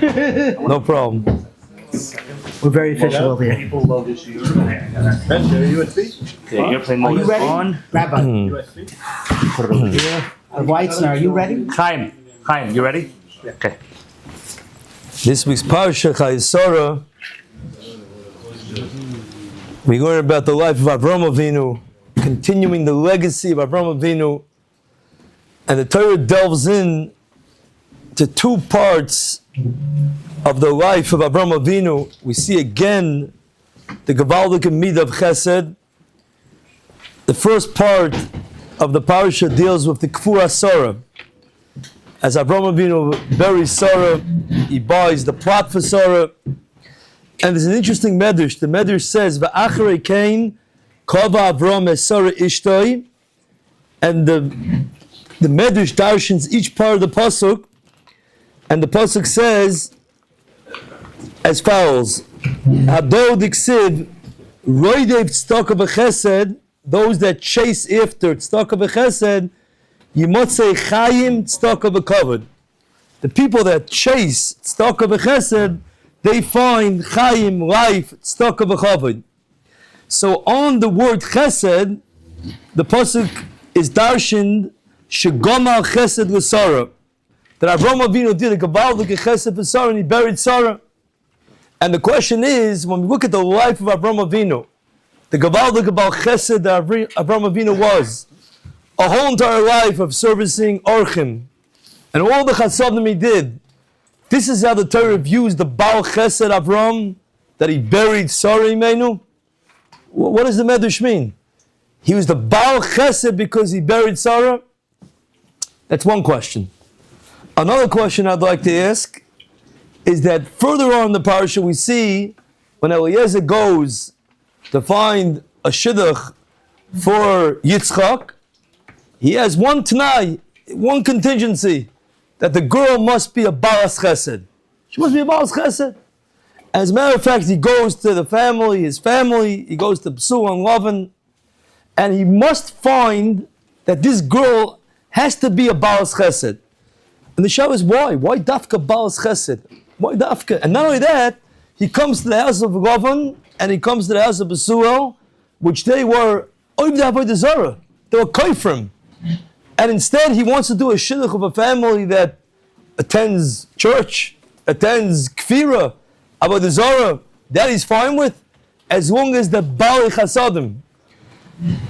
No problem. We're very official over here. People love this year. USB? Yeah, airplane Are mode you is ready? on. Rabbi, USB? Weitzner, are you ready? Chaim, you ready? Okay. This week's Parshas Chayei. We learn about the life of Avraham Avinu, continuing the legacy of Avraham Avinu, and the Torah delves in to two parts of the life of Avraham Avinu. We see again the Gavaldik Midah of Chesed. The first part of the Parsha deals with the Kfura Sarah. As Avraham Avinu buries Sarah, he buys the plot for Sarah. And there's an interesting medrash. The medrash says, "Va'acharei kain kava Avraham es Sarah ishtoi," and the medrash darshans each part of the pasuk, and the pasuk says as follows: "Hado diksiv roidev tzedakah v'chesed," those that chase after tzedakah v'chesed, Yimotzei Chayim tzedakah v'kavod. The people that chase tzedakah v'chesed, they find Chayim, life, tzedakah v'kavod. So on the word chesed, the pasuk is darshaned shegomal chesed l'Sarah, that Avraham Avinu did a gavaldik chesed for Sarah and he buried Sarah. And the question is, when we look at the life of Avraham Avinu, the gavaldik about chesed that Avraham Avinu was, a whole entire life of servicing orchim, and all the chasadim he did. This is how the Torah views the Baal Chesed Avram, that he buried Sarah Imenu. What does the medrash mean? He was the Baal Chesed because he buried Sarah? That's one question. Another question I'd like to ask is that further on in the parasha we see when Eliezer goes to find a shidduch for Yitzchak, he has one t'nai, one contingency, that the girl must be a Balas Chesed. She must be a Balas Chesed. As a matter of fact, he goes to his family, he goes to Psu and Lavan, and he must find that this girl has to be a Balas Chesed. And the show is why? Why Dafka Balas Chesed? Why Dafka? And not only that, he comes to the house of Lavan, and he comes to the house of Besuel, which they were Oivda Avodah Zarah. They were Kaifrim. And instead, he wants to do a shidduch of a family that attends church, attends kfira, avodah zarah. That he's fine with, as long as the bali chasadim.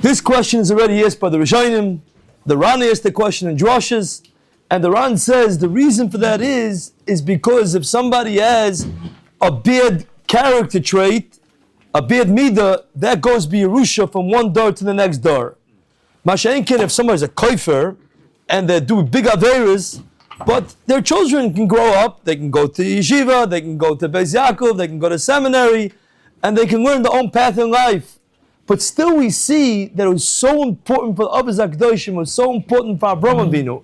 This question is already asked by the Rishonim. The Ran asked the question in Droshes, and the Ran says the reason for that is because if somebody has a bad character trait, a bad midah, that goes b'Yerusha from one door to the next door. Masha'inkin, if somebody's a koifer and they do big averas, but their children can grow up, they can go to yeshiva, they can go to Bais Yaakov, they can go to seminary, and they can learn their own path in life. But still we see that it was so important for the Avos HaKadoshim, it was so important for Avraham Avinu,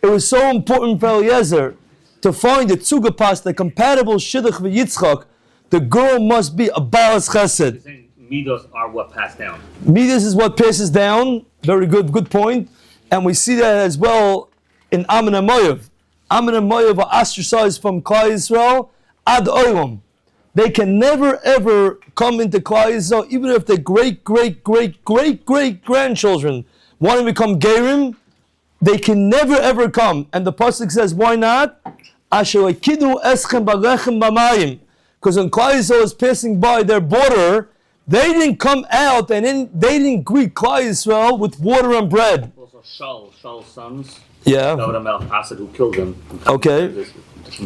it was so important for Eliezer to find the tzugapas, the compatible shidduch with Yitzchak. The girl must be a Balas Chesed. Midos are what passed down. Midas is what passes down. Very good point. And we see that as well in Ammon and Moav. Ammon and Moav are ostracized from Klal Yisrael ad olam. They can never ever come into Klal Yisrael, even if their great grandchildren want to become Gerim, they can never ever come. And the pasuk says, why not? Asher kidu eschem balechem b'mayim. Because when Klal Yisrael is passing by their border, they didn't come out and they didn't greet Klal Yisrael with water and bread. Also, Shaul's sons. Yeah. David Melch Asad, who killed him. From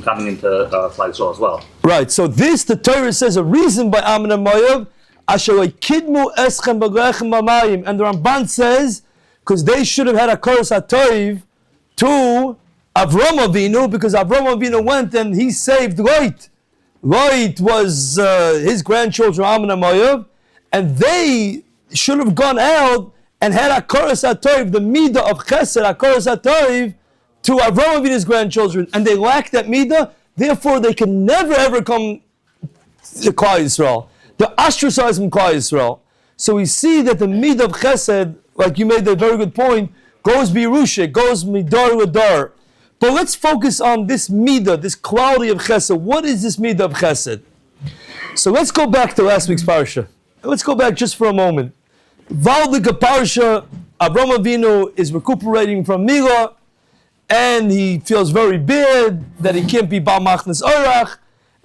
coming into Klal Yisrael as well. Right. So this, the Torah says, a reason by Ammon and Moav, Asher kidmu eschem b'lechem b'mayim, and the Ramban says, because they should have had a koros hatoiv to Avraham Avinu, because Avraham Avinu went and he saved Lot. Lot was his grandchildren, Ammon and Moav, and they should have gone out and had a koros hatoiv, the midah of chesed, a koros hatoiv, to Avraham Avinu's grandchildren, and they lack that midah. Therefore, they can never ever come to Klal Yisrael. They're ostracized from Klal Yisrael. So we see that the midah of chesed, like you made a very good point, goes b'Yerusha, goes midar l'dar. But let's focus on this midah, this quality of chesed. What is this midah of chesed? So let's go back to last week's parsha. Let's go back just for a moment. Valdika parsha, Avraham Avinu is recuperating from Milah, and he feels very bad that he can't be Bal Machnas Orach,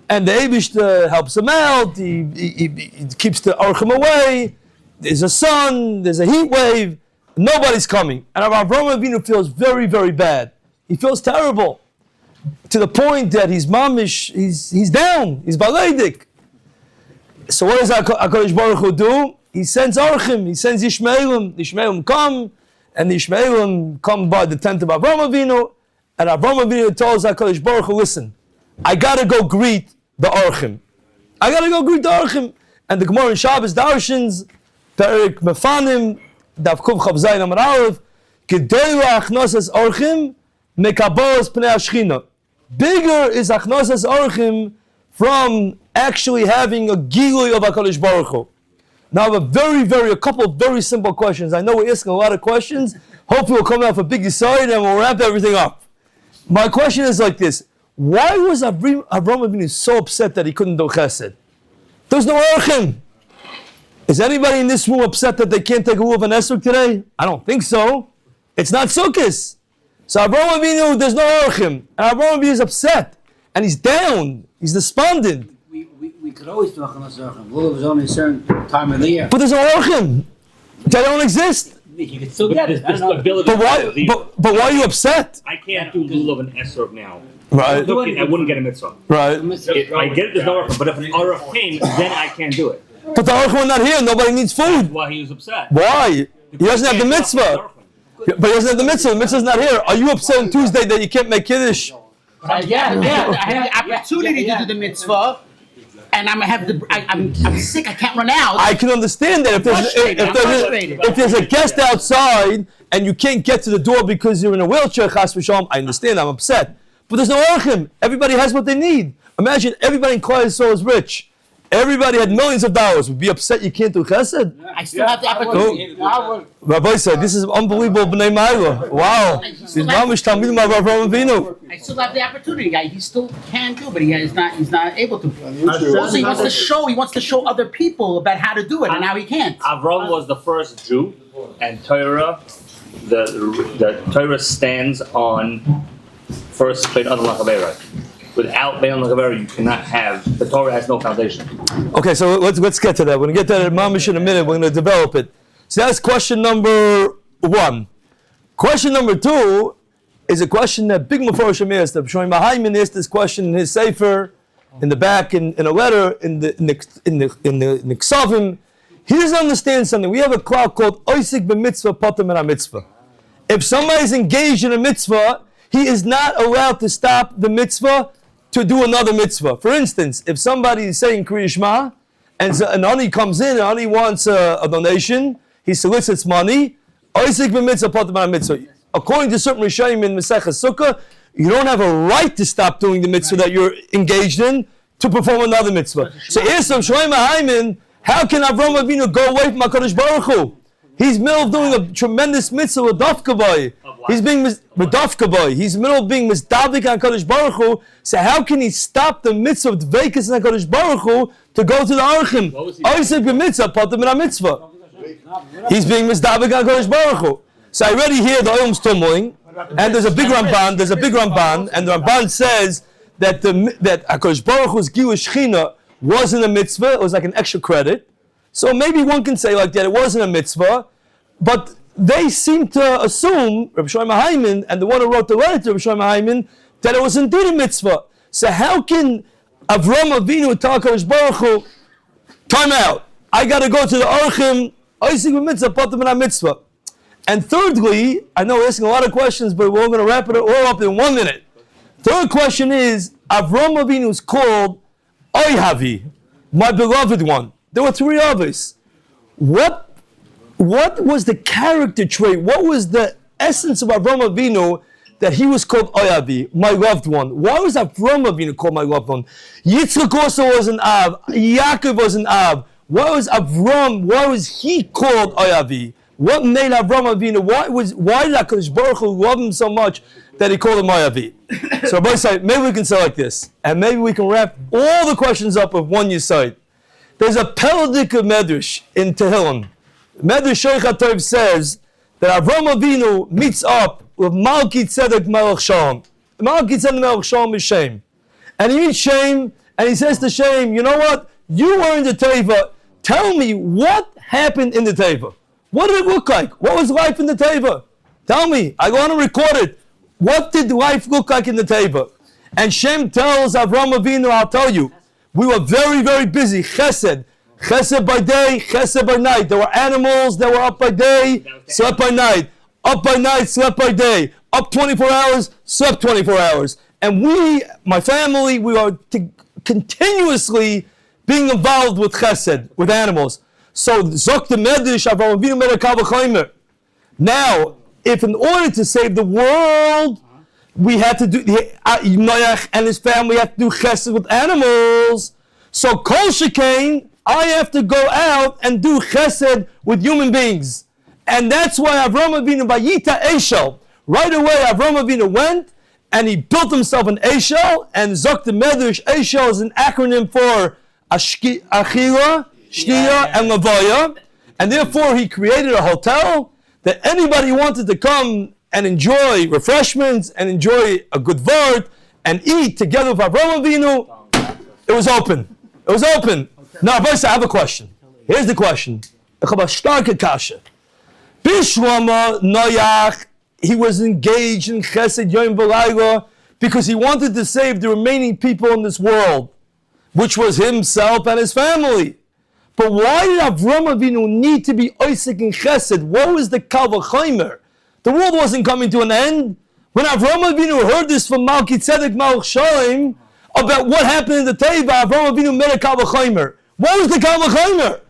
and the Eibishter helps him out. He keeps the Orchim away. There's a sun, there's a heat wave, nobody's coming. And Avraham Avinu feels very, very bad. He feels terrible to the point that he's mamish, he's down, he's baleidik. So what does HaKadosh Baruch Hu do? He sends Orchim, he sends Yishmaelim. The Yishmaelim come, and the Yishmaelim come by the tent of Avraham Avinu, and Avraham Avinu tells HaKadosh Baruch Hu, listen, I gotta go greet the Orchim. I gotta go greet the Orchim. And the Gemara in Shabbos Darshins, Perik Mefanim, Daf Kuv Chav Zayin Amar Aleph, Gedei Achnosas Orchim, Mekabos Pnei Ashchina. Bigger is Achnosas Orchim from actually having a Gilui of HaKadosh Baruch Hu. Now I have a couple of very simple questions. I know we're asking a lot of questions. Hopefully we'll come out for big side and we'll wrap everything up. My question is like this. Why was Avraham Avinu so upset that he couldn't do chesed? There's no Orchim. Is anybody in this room upset that they can't take a Lulav and Esrog today? I don't think so. It's not Sukkos. So Avraham Avinu, there's no Orchim. And Avraham Avinu is upset. And he's down. He's despondent. We could always do Achanas Orchim. Lulav is only a certain time of the year. But there's no Orchim. They don't exist. You can still get it. I don't know. But why are you upset? I can't do lulav and esrog now. Right. I wouldn't get a mitzvah. Right. I get it, there's no orchim, but if an orach came, then I can't do it. But the Orchim are not here. Nobody needs food. That's why he was upset. Why? He doesn't have the mitzvah. But he doesn't have the mitzvah. The mitzvah's not here. Are you upset on Tuesday that you can't make Kiddush? Yeah. I have the opportunity to do the mitzvah, and I'm sick. I can't run out. I can understand that if there's a guest outside and you can't get to the door because you're in a wheelchair, chas v'shalom, I understand. I'm upset. But there's no orchim. Everybody has what they need. Imagine everybody in Klal Yisrael is rich. Everybody had millions of dollars. Would be upset you can't do chesed? I still have the opportunity. Rabbi said, this is unbelievable b'nei Ma'ila. Wow. He's mamish talmidim of Avraham Avinu. I still have the opportunity. He still can do, but he's not able to. Also, he wants to show other people about how to do it, and now he can't. Avram was the first Jew, and Torah, the Torah stands on first Bein Adam L'Chavera. Without Bein Adam L'Chavera, you cannot have, the Torah has no foundation. Okay, so let's get to that. We're going to get to that at Mamish in a minute. We're going to develop it. So that's question number 1. Question number 2 is a question that Big Mefarshim asked. Shlomo Hayman asked this question in his sefer, in the back, in a letter, in the Ksavim. He doesn't understand something. We have a klal called Oisik b'mitzvah patam min mitzvah. If somebody is engaged in a mitzvah, he is not allowed to stop the mitzvah to do another mitzvah. For instance, if somebody is saying Kriya Shema, and an ani comes in, and ani wants a donation, he solicits money, Oisik b'mitzvah patam min mitzvah. According to certain Rishonim in Maseches Sukkah, you don't have a right to stop doing the mitzvah that you're engaged in to perform another mitzvah. So here's some Shlomo Hayman. How can Avraham Avinu go away from HaKadosh Baruch Hu? He's middle of doing a tremendous mitzvah with dafka. He's being with dafka. He's middle of being misdavik on HaKadosh Baruch Hu. So how can he stop the mitzvah of dveikus on HaKadosh Baruch Hu to go to the archim? Oisik b'mitzvah patam min mitzvah. He's being misdavik on HaKadosh Baruch Hu. So I already hear the Oyom's tumbling, and there's a big Ramban, and the Ramban says that that HaKadosh Baruch Hu's Gilui Scheiner wasn't a mitzvah, it was like an extra credit. So maybe one can say like that, it wasn't a mitzvah, but they seem to assume, Rabbi Shlomo Hayman, and the one who wrote the letter to Rabbi Shlomo Hayman, that it was indeed a mitzvah. So how can Avraham Avinu tell HaKadosh Baruch Hu, time out, I got to go to the Archim, Oisik b'mitzvah, patam min mitzvah. And thirdly, I know we're asking a lot of questions, but we're going to wrap it all up in 1 minute. Third question is, Avraham Avinu is called Oyhavi, my beloved one. There were 3 others. What was the character trait? What was the essence of Avraham Avinu that he was called Oyhavi, my loved one? Why was Avraham Avinu called my loved one? Yitzchak also was an Av. Yaakov was an Av. Why was he called Oyhavi? What made Avraham Avinu? Why did HaKadosh Baruch Hu love him so much that he called a Moavi. So Rabbi said, maybe we can say like this, and maybe we can wrap all the questions up with one Yossi. There's a Peldik of Medrash in Tehillim. Medrash Ohr Chaim says that Avram Avinu meets up with Malki Tzedek Melech Shalom. Malki Tzedek Melech Shalom is Shem. And he meets Shem, and he says to Shem, you know what? You were in the Teva. Tell me what happened in the Teva. What did it look like? What was life in the Teva? Tell me. I want to record it. What did life look like in the Teva? And Shem tells Avram Avinu, I'll tell you, we were very, very busy. Chesed. Chesed by day, chesed by night. There were animals that were up by day, slept by night. Up by night, slept by day. Up 24 hours, slept 24 hours. And we, my family, we are continuously being involved with chesed, with animals. So, Zok the Medrash, Avram Avinu made a kal v'chomer. Now, if in order to save the world, we had to do, Noach and his family had to do chesed with animals, so kol shekain, I have to go out and do chesed with human beings. And that's why Avram Avinu vayita Eshel. Right away, Avram Avinu went and he built himself an Eshel, and Zok the Medrash, Eshel is an acronym for Achila, Shtiya, and Levaya, and therefore he created a hotel that anybody wanted to come and enjoy refreshments and enjoy a good vart and eat together with Avram Avinu. It was open. It was open. Now, Bais, I have a question. Here's the question. Bishlama Noach, he was engaged in Chesed Yom V'Layla because he wanted to save the remaining people in this world, which was himself and his family. But why did Avram Avinu need to be Oisik in Chesed? What was the kal v'chomer? The world wasn't coming to an end. When Avram Avinu heard this from Malki Tzedek Melech Shalom about what happened in the Teva, Avram Avinu made a kal v'chomer. What was the kal v'chomer?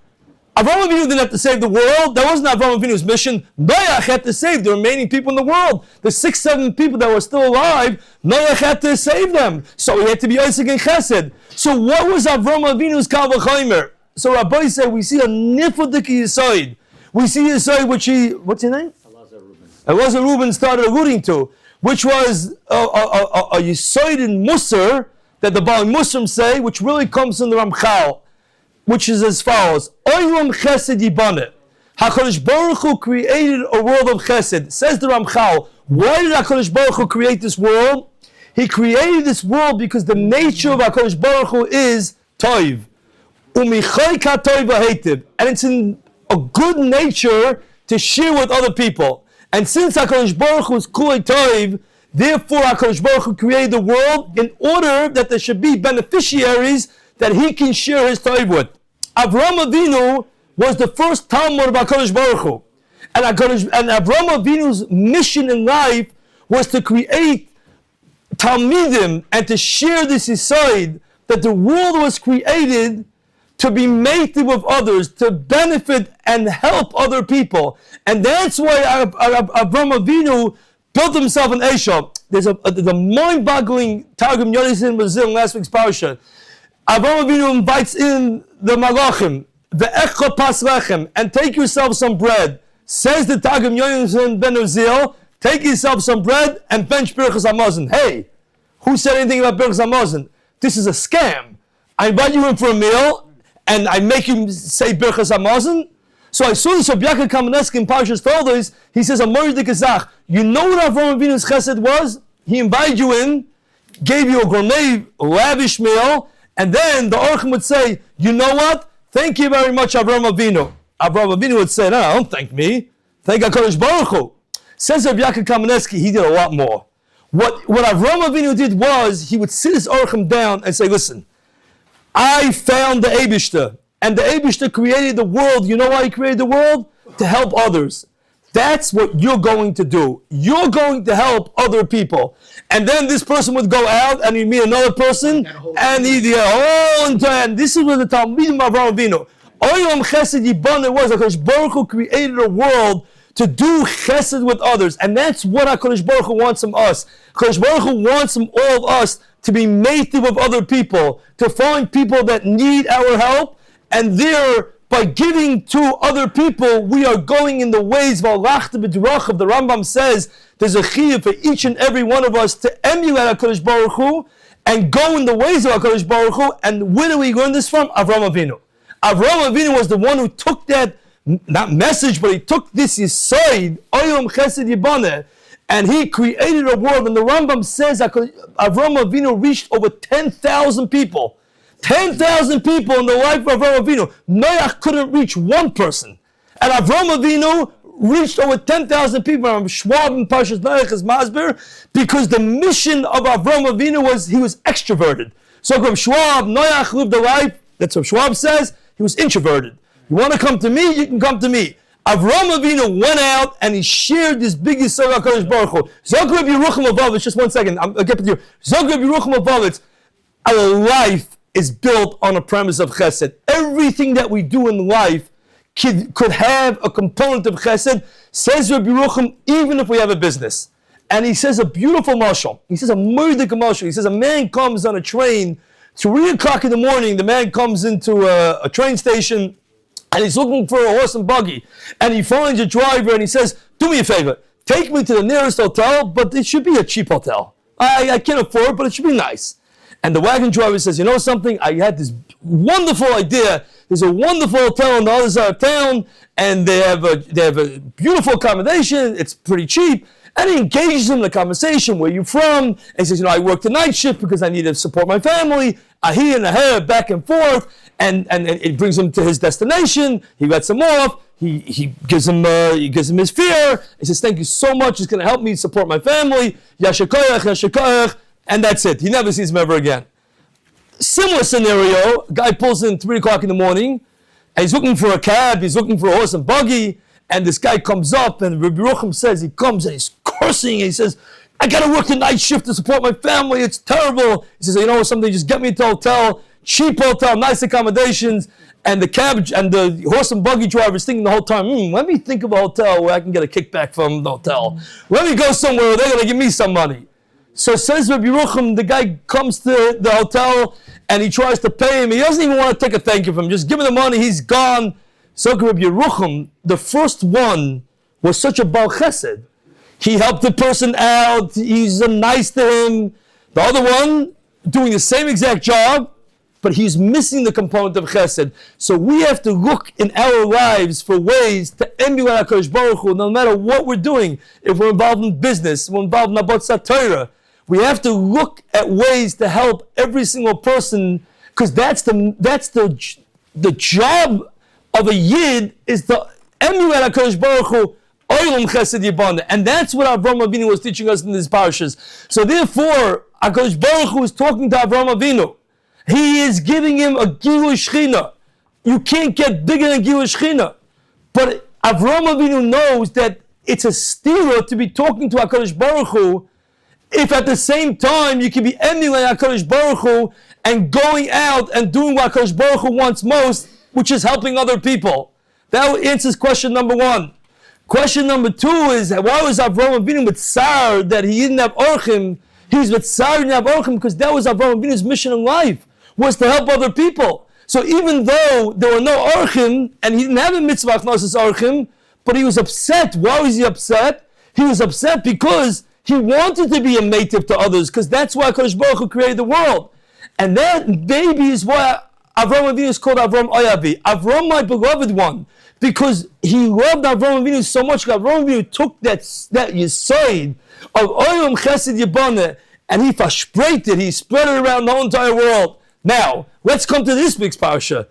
Avram Avinu didn't have to save the world. That wasn't Avram Avinu's mission. Noach had to save the remaining people in the world. The 6-7 people that were still alive, Noach had to save them. So he had to be Oisik in Chesed. So what was Avram Avinu's kal v'chomer? So Rabbi said, we see a nifudiki Yossi. We see Yossi, which he, what's his name? Elazar Reuben started alluding to, which was a Yossi in Musar, that the Baal Muslim say, which really comes from the Ramchal, which is as follows. Olam chesed yibane. HaKadosh Baruch Hu created a world of chesed. Says the Ramchal, why did HaKadosh Baruch Hu create this world? He created this world because the nature of HaKadosh Baruch Hu is toiv. And it's in a good nature to share with other people. And since HaKadosh Baruch Hu is kulei toiv, therefore HaKadosh Baruch Hu created the world in order that there should be beneficiaries that he can share his toiv with. Avram Avinu was the first Talmud of HaKadosh Baruch Hu. And Avram Avinu's mission in life was to create Talmidim and to share this aside that the world was created to be mated with others, to benefit and help other people. And that's why Avram Avinu built himself an Eshel. There's the mind-boggling Targum Yossie in Brazil in last week's Parshas. Avram Avinu invites in the Malachim, the Echla Pas Lechem, and take yourself some bread. Says the Targum Yossie ben Brazil, take yourself some bread and bench Birchas Hamazon. Hey, who said anything about Birchas Hamazon? This is a scam. I invite you in for a meal, and I make you say Birchas Hamazon. So I saw this Rabbi Kamenetsky in Parshas told us, he says, Amor Dikazach, you know what Avram Avinu's chesed was? He invited you in, gave you a gourmet, lavish meal, and then the Orchim would say, you know what? Thank you very much, Avram Avinu. Avram Avinu would say, no, don't thank me. Thank HaKadosh Baruch Hu. Says Rabbi Kamenetsky, he did a lot more. What Avram Avinu did was, he would sit his Orchim down and say, listen, I found the Eibishter, and the Eibishter created the world. You know why he created the world? To help others. That's what you're going to do. You're going to help other people. And then this person would go out and he'd meet another person, and he'd get all into, and this is what the Talmidim of Avram Avinu. Olam chesed yibane was HaKadosh Baruch Hu created a world to do chesed with others. And that's what HaKadosh Baruch Hu wants from us. HaKadosh Baruch Hu wants from all of us to be mated with other people, to find people that need our help, and there by giving to other people, we are going in the ways of the Rambam says there's a chiyuv for each and every one of us to emulate HaKadosh Baruch Hu and go in the ways of HaKadosh Baruch Hu. And where do we learn this from? Avraham Avinu. Avraham Avinu was the one who took that, not message, but he took this Yisod, Oyom Chesed Yibaneh, and he created a world. And the Rambam says Avraham Avinu reached over 10,000 people. 10,000 people in the life of Avraham Avinu. Noach couldn't reach one person. And Avraham Avinu reached over 10,000 people. Schwab in Parshas is Masber, because the mission of Avraham Avinu was he was extroverted. So from Schwab, Noach lived a life, that's what Schwab says, he was introverted. You want to come to me, you can come to me. Avraham Avinu went out and he shared this big Yisrael HaKadosh Baruch Hu. Zog Rabbi Yerucham Avovitz, just one second, I'll get with you. Zog Rabbi Yerucham Avovitz, our life is built on a premise of chesed. Everything that we do in life could have a component of chesed, says Rabbi Yerucham, even if we have a business. And he says a beautiful mashal. He says a murdik mashal. He says a man comes on a train, 3 o'clock in the morning, the man comes into a train station, and he's looking for a horse and buggy. And he finds a driver and he says, do me a favor, take me to the nearest hotel, but it should be a cheap hotel. I can't afford it, but it should be nice. And the wagon driver says, you know something? I had this wonderful idea. There's a wonderful hotel on the other side of town, and they have a beautiful accommodation. It's pretty cheap. And he engages him in a conversation. Where you from? And he says, I work the night shift because I need to support my family. He and her back and forth. And it brings him to his destination. He lets him off. He gives him his fare. He says, thank you so much. It's going to help me support my family. Yashikoyach, Yashikoyach. And that's it. He never sees him ever again. Similar scenario, guy pulls in 3 o'clock in the morning, and he's looking for a cab, he's looking for a horse and buggy, and this guy comes up, and Rabbi Yerucham says, he comes and he's cursing, and he says, I gotta work the night shift to support my family, it's terrible. He says, you know something, just get me to a hotel, cheap hotel, nice accommodations, and the cab and the horse and buggy driver is thinking the whole time, let me think of a hotel where I can get a kickback from the hotel. Let me go somewhere where they're gonna give me some money. So says Rabbi Yerucham, the guy comes to the hotel and he tries to pay him. He doesn't even want to take a thank you from him. Just give him the money, he's gone. So Rabbi Yerucham, the first one, was such a Baal Chesed. He helped the person out, he's nice to him. The other one, doing the same exact job, but he's missing the component of Chesed. So we have to look in our lives for ways to emulate HaKadosh Baruch Hu, no matter what we're doing. If we're involved in business, we're involved in Abbot Torah, we have to look at ways to help every single person, because that's the job of a Yid, is to emulate HaKadosh Baruch Hu, Olam Chesed Yibaneh. And that's what Avraham Avinu was teaching us in these Parshas. So therefore, HaKadosh Baruch Hu is talking to Avraham Avinu. He is giving him a Gilui Shechina. You can't get bigger than Gilui Shechina. But Avraham Avinu knows that it's a stira to be talking to HaKadosh Baruch Hu, if at the same time you can be emulating HaKadosh Baruch Hu and going out and doing what HaKadosh Baruch Hu wants most, which is helping other people. That answers question number 1. Question number 2 is, why was Avraham Avinu with Tsar that he didn't have Orchim? He was with Tsar and didn't have Orchim because that was Avraham Avinu's mission in life, was to help other people. So even though there were no Orchim and he didn't have a mitzvah Achnosis Orchim, but he was upset. Why was he upset? He was upset because he wanted to be a native to others, because that's why HaKadosh Baruch Hu created the world. And that maybe is why Avraham Avinu is called Avraham Oyavi. Avraham, my beloved one, because he loved Avraham Avinu so much. Avraham Avinu took that Yisod of Oyom Chesed Yibaneh and he versprayed, he spread it around the whole entire world. Now, let's come to this week's parsha.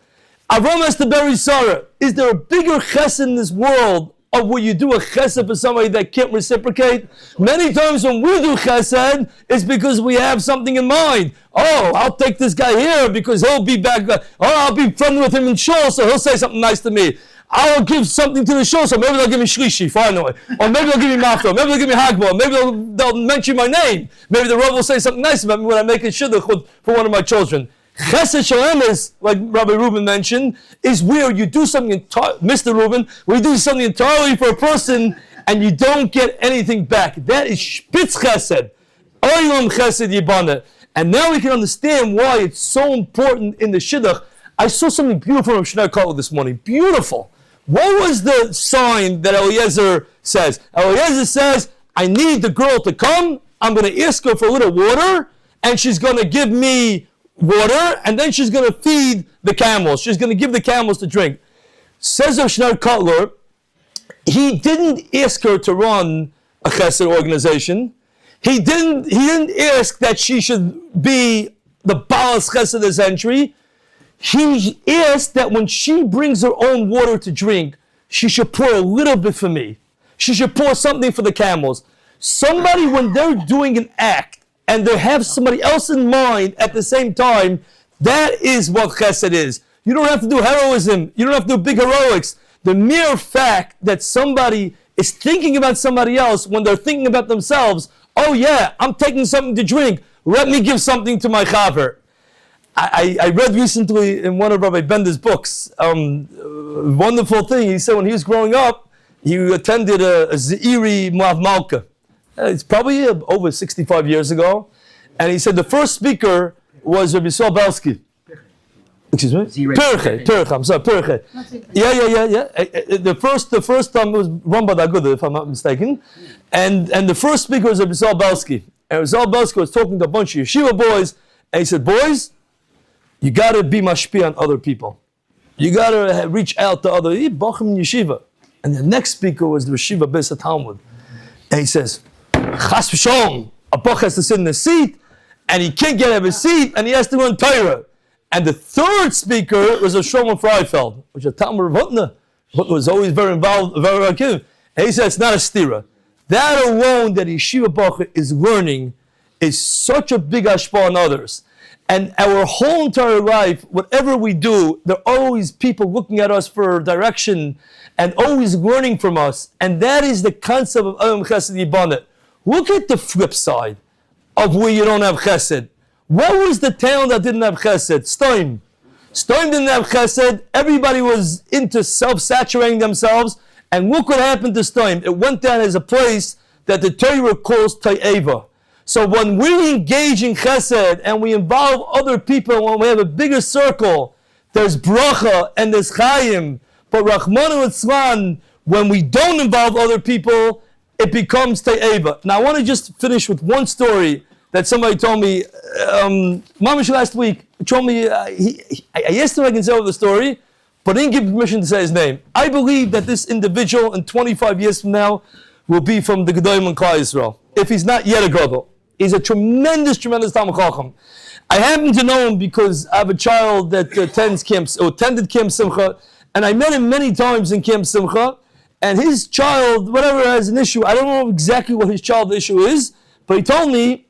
Avraham has to bury Sarah. Is there a bigger chesed in this world of where you do a chesed for somebody that can't reciprocate? Many times when we do chesed, it's because we have something in mind. Oh, I'll take this guy here because he'll be back. I'll be friendly with him in Shul, so he'll say something nice to me. I'll give something to the Shul, so maybe they'll give me Shlishi, finally. Or maybe they'll give me Mafto, maybe they'll give me Hagbah, maybe they'll mention my name. Maybe the Rabbi will say something nice about me when I make a shidduch for one of my children. Chesed Shalem is, like Rabbi Reuben mentioned, is where you do something, Mr. Reuben, where you do something entirely for a person and you don't get anything back. That is Spitz Chesed. Oylam Chesed Yibaneh. And now we can understand why it's so important in the shidduch. I saw something beautiful from Scheiner this morning. Beautiful. What was the sign that Eliezer says? Eliezer says, I need the girl to come. I'm going to ask her for a little water, and she's going to give me water, and then she's going to feed the camels. She's going to give the camels to drink. Says of Scheiner Kotler, he didn't ask her to run a chesed organization. He didn't ask that she should be the Balas Chesed of the century. He asked that when she brings her own water to drink, she should pour a little bit for me. She should pour something for the camels. Somebody, when they're doing an act and they have somebody else in mind at the same time, that is what chesed is. You don't have to do heroism. You don't have to do big heroics. The mere fact that somebody is thinking about somebody else when they're thinking about themselves, oh yeah, I'm taking something to drink. Let me give something to my chaver. I read recently in one of Rabbi Bender's books, a wonderful thing. He said when he was growing up, he attended a Zeiri Mav Malka. It's probably over 65 years ago. And he said the first speaker was Rabbi Belsky. Excuse me? Pirche. I'm sorry, Pirche. Yeah. The first time it was run by the Agudah, if I'm not mistaken. And the first speaker was Rabbi Belsky. And Rabbi Belsky was talking to a bunch of yeshiva boys. And he said, boys, you got to be mashpi on other people. You got to reach out to other bachim in yeshiva. And the next speaker was the Yeshiva Beis Talmud. And he says, Chas v'sholom, a bach has to sit in a seat, and he can't get out of his seat, and he has to run Torah. And the third speaker was a Shlomo Freifeld, which is a Talmud of Hutner, who was always very involved, very active. And he said, it's not a stira. That alone, that yeshiva bach is learning, is such a big hashpah on others. And our whole entire life, whatever we do, there are always people looking at us for direction and always learning from us. And that is the concept of Adam Chesed Yibanet. Look at the flip side of where you don't have Chesed. What was the town that didn't have Chesed? Stoim. Stoim didn't have Chesed. Everybody was into self-saturating themselves. And look what happened to Stoim. It went down as a place that the Torah calls Ta'eva. So when we engage in chesed and we involve other people, when we have a bigger circle, there's bracha and there's chayim. But Rachmanu Litzlan, when we don't involve other people, it becomes te'eva. Now I want to just finish with one story that somebody told me, Mamish last week, told me, I asked him if I can tell the story, but didn't give permission to say his name. I believe that this individual in 25 years from now will be from the Gedolim and Klal Yisrael, if he's not yet a Gadol. He's a tremendous Talmid Chacham. I happen to know him because I have a child that attended Camp Simcha, and I met him many times in Camp Simcha, and his child, whatever has an issue, I don't know exactly what his child issue is, but he told me,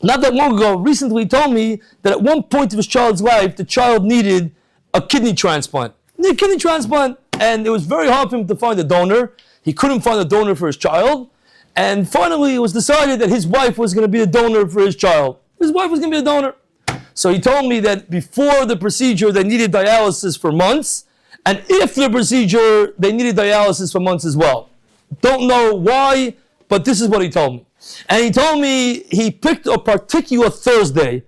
not that long ago, recently he told me that at one point of his child's life, the child needed a kidney transplant. Needed a kidney transplant, and it was very hard for him to find a donor. He couldn't find a donor for his child. And finally, it was decided that his wife was going to be a donor for his child. His wife was going to be a donor. So he told me that before the procedure, they needed dialysis for months. And after the procedure, they needed dialysis for months as well. Don't know why, but this is what he told me. And he told me he picked a particular Thursday,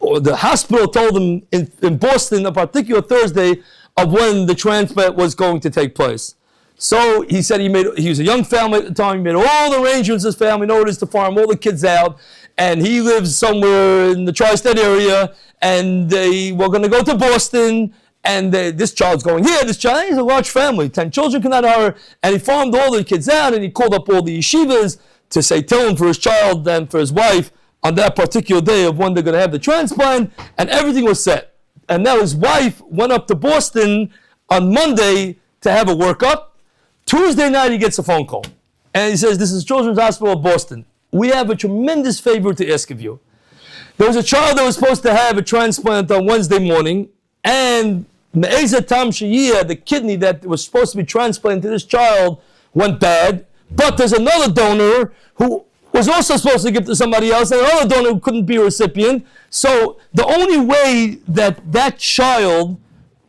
or the hospital told him in Boston, a particular Thursday of when the transplant was going to take place. So he said he was a young family at the time, he made all the arrangements with his family in order to farm all the kids out, and he lives somewhere in the tri-state area, and they were going to go to Boston, and this child's going here, he's a large family, 10 children cannot hire, and he farmed all the kids out, and he called up all the yeshivas to say Tehillim for his child and for his wife on that particular day of when they're going to have the transplant, and everything was set. And now his wife went up to Boston on Monday to have a workup. Tuesday night, he gets a phone call. And he says, this is Children's Hospital of Boston. We have a tremendous favor to ask of you. There was a child that was supposed to have a transplant on Wednesday morning, and Me'eza Tam Shiyah, the kidney that was supposed to be transplanted to this child, went bad. But there's another donor who was also supposed to give to somebody else, and another donor who couldn't be a recipient. So the only way that child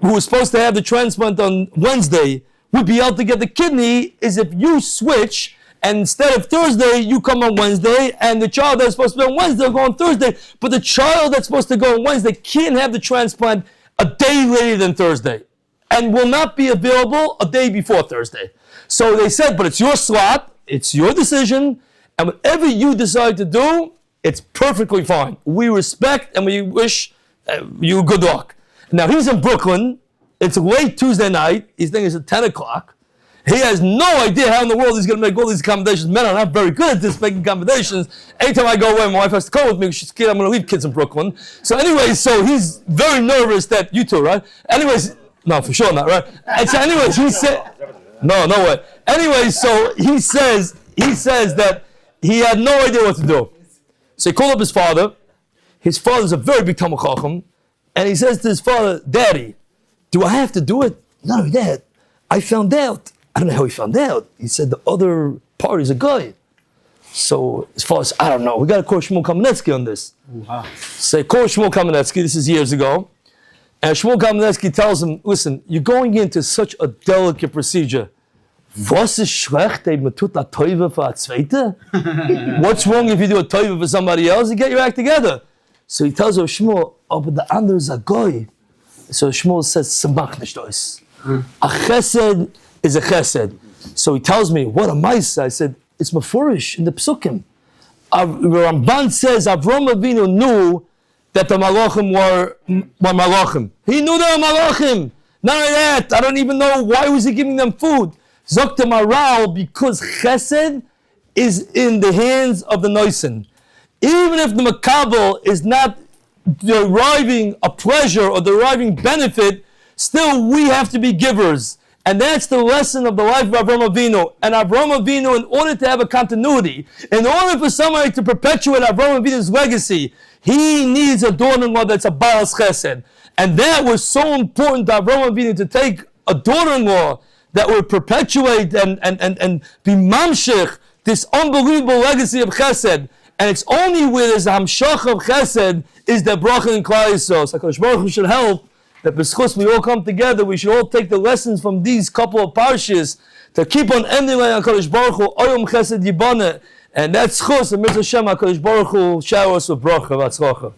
who was supposed to have the transplant on Wednesday would be able to get the kidney is if you switch, and instead of Thursday, you come on Wednesday, and the child that's supposed to be on Wednesday will go on Thursday, but the child that's supposed to go on Wednesday can't have the transplant a day later than Thursday and will not be available a day before Thursday. So they said, but it's your slot, it's your decision, and whatever you decide to do, it's perfectly fine. We respect and we wish you good luck. Now he's in Brooklyn. It's late Tuesday night. He's thinking it's at 10 o'clock. He has no idea how in the world he's going to make all these accommodations. Men are not very good at this, making accommodations. Anytime I go away, my wife has to come with me. She's scared I'm going to leave kids in Brooklyn. So anyways, so he's very nervous that, you too, right? Anyways, no, for sure not, right? And so anyways, he said, no way. Anyways, so he says that he had no idea what to do. So he called up his father. His father's a very big Talmid Chacham. And he says to his father, Daddy, do I have to do it? No, Dad, I found out. I don't know how he found out. He said the other party's a guy. So his father said, I don't know. We got to call Shmuel Kamenetsky on this. Say, call Shmuel Kamenetsky. This is years ago. And Shmuel Kamenetsky tells him, listen, you're going into such a delicate procedure. Was ist schlecht, wenn man tut a Teufe für a Zweite? What's wrong if you do a Teufe for somebody else? You get your act together. So he tells her, Shmuel, oh, but the other is a guy. So Shmuel says, Samach nicht aus. A chesed is a chesed. So he tells me, what a mice. I said, it's mafurish in the psukim. Ramban says Avram Avinu knew that the malachim were malachim. He knew they were malachim. Not only that, I don't even know why was he giving them food. Zokta Maral, because chesed is in the hands of the noisen. Even if the makabel is not deriving a pleasure or deriving benefit, still we have to be givers. And that's the lesson of the life of Avram Avinu. And Avram Avinu, in order to have a continuity, in order for somebody to perpetuate Avram Avinu's legacy, he needs a daughter-in-law that's a Baal Chesed. And that was so important to Avram Avinu, to take a daughter-in-law that would perpetuate and be mamshech, this unbelievable legacy of Chesed. And it's only with this hamshach of Chesed is the bracha in Klal Yisrael. So HaKadosh Baruch Hu should help that b'schus we all come together. We should all take the lessons from these couple of parshas to keep on ending like HaKadosh Baruch Hu oyom Chesed yibane. And that's schus and mitzvah Hashem HaKadosh Baruch Hu shower us with bracha v'atzlacha.